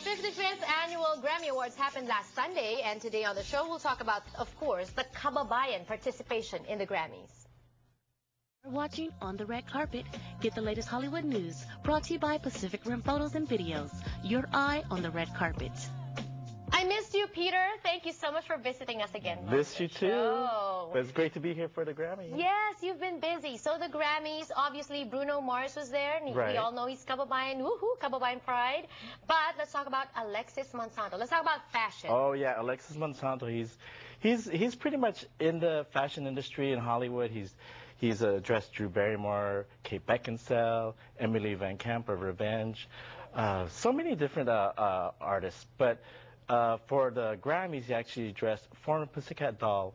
55th Annual Grammy Awards happened last Sunday, and today on the show we'll talk about, of course, the Kababayan participation in the Grammys. Watching On the Red Carpet. Get the latest Hollywood news, brought to you by Pacific Rim Photos and Videos. Your eye on the red carpet. I missed you, Peter. Thank you so much for visiting us again. Missed you too. But it's great to be here for the Grammys. Yes, you've been busy. So the Grammys, obviously Bruno Mars was there. Right. We all know he's Kababayan. Woohoo, Kababayan pride. But let's talk about Alexis Monsanto. Let's talk about fashion. Oh yeah, Alexis Monsanto. He's pretty much in the fashion industry in Hollywood. He's dressed Drew Barrymore, Kate Beckinsale, Emily Van Camp of Revenge, so many different artists. But for the Grammys, he actually dressed former Pussycat Doll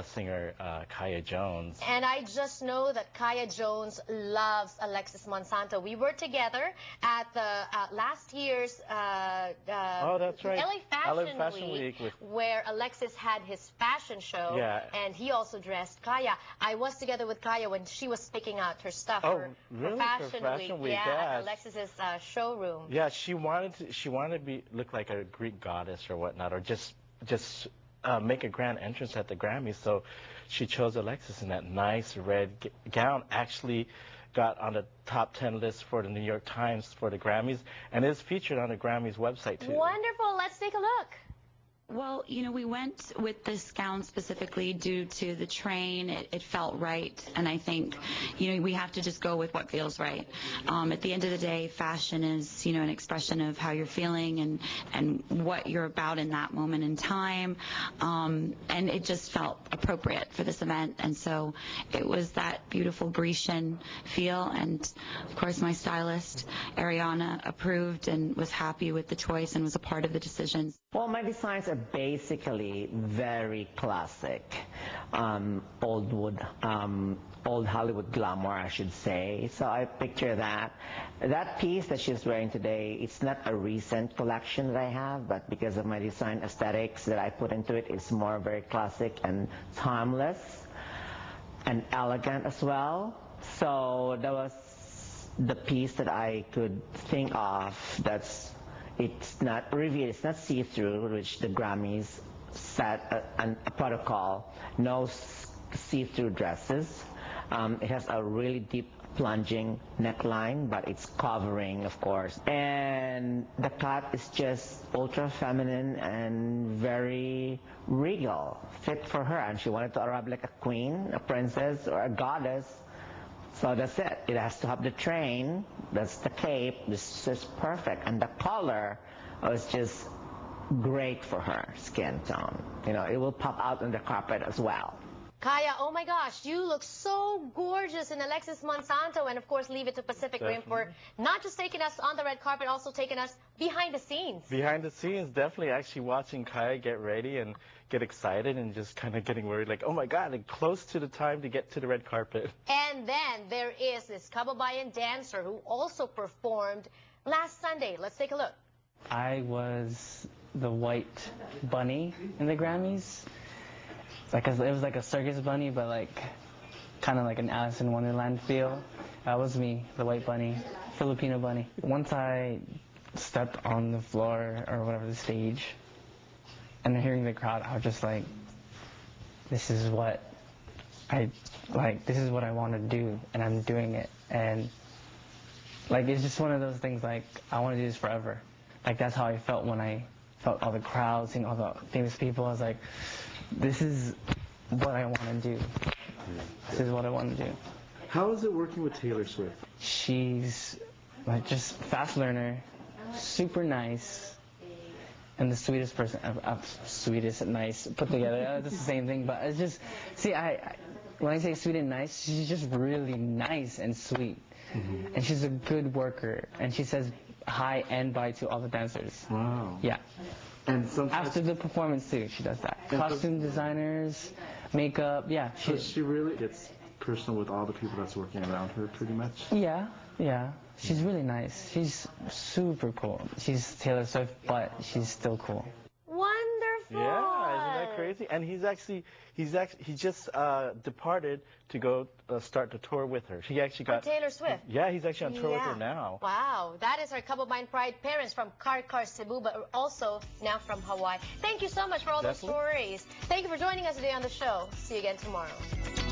singer Kaya Jones. And I just know that Kaya Jones loves Alexis Monsanto. We were together at the last year's oh, that's right. LA Fashion Week where Alexis had his fashion show. Yeah. And he also dressed Kaya. I was together with Kaya when she was picking out her stuff for Fashion Week. Yeah, at Alexis's showroom. Yeah, she wanted to look like a Greek goddess or whatnot, or just make a grand entrance at the Grammys, so she chose Alexis in that nice red gown. Actually got on the top 10 list for the New York Times for the Grammys, and is featured on the Grammys website too. Wonderful. Let's take a look. Well, you know, we went with this gown specifically due to the train. It felt right, and I think, you know, we have to just go with what feels right. At the end of the day, fashion is, you know, an expression of how you're feeling and what you're about in that moment in time, and it just felt appropriate for this event, and so it was that beautiful Grecian feel, and of course my stylist, Ariana, approved and was happy with the choice and was a part of the decisions. Well, my designs are basically very classic, old Hollywood glamour, I should say. So I picture that. That piece that she's wearing today, it's not a recent collection that I have, but because of my design aesthetics that I put into it, it's more very classic and timeless and elegant as well. So that was the piece that I could think of it's not revealed, it's not see-through, which the Grammys set a protocol, no see-through dresses. It has a really deep plunging neckline, but it's covering, of course. And the cut is just ultra feminine and very regal, fit for her. And she wanted to arrive like a queen, a princess, or a goddess. So that's it. It has to have the train. That's the cape. This is perfect. And the color was just great for her skin tone. You know, it will pop out on the carpet as well. Kaya, oh my gosh, you look so gorgeous in Alexis Monsanto, and of course leave it to Pacific Rim for not just taking us on the red carpet, also taking us behind the scenes. Behind the scenes, definitely actually watching Kaya get ready and get excited and just kind of getting worried, like, oh my God, like close to the time to get to the red carpet. And then there is this Kababayan dancer who also performed last Sunday. Let's take a look. I was the white bunny in the Grammys. It was like a circus bunny, but like kind of like an Alice in Wonderland feel. That was me, the white bunny, Filipino bunny. Once I stepped on the floor or whatever, the stage, and hearing the crowd, I was just like, this is what I want to do, and I'm doing it. And like, it's just one of those things, like, I want to do this forever. Like, that's how I felt when I felt all the crowds, seeing all the famous people. I was like, this is what I want to do. This is what I want to do. How is it working with Taylor Swift? She's like just fast learner, super nice, and the sweetest person. Sweetest and nice put together. It's the same thing, but it's just, see, when I say sweet and nice, she's just really nice and sweet. Mm-hmm. And she's a good worker, and she says hi and bye to all the dancers. Wow. Yeah. And after the performance too, she does that. Costume designers, makeup, yeah. So she really gets personal with all the people that's working around her, pretty much? Yeah, yeah. She's really nice. She's super cool. She's Taylor Swift, but she's still cool. Wonderful. Yeah, Isn't that crazy? And he just departed to go start the tour with her. He actually got Taylor Swift. Yeah, he's actually on tour with her now. Wow, that is our Kababayan Pride parents from Karkar, Cebu, but also now from Hawaii. Thank you so much for all those stories. Thank you for joining us today on the show. See you again tomorrow.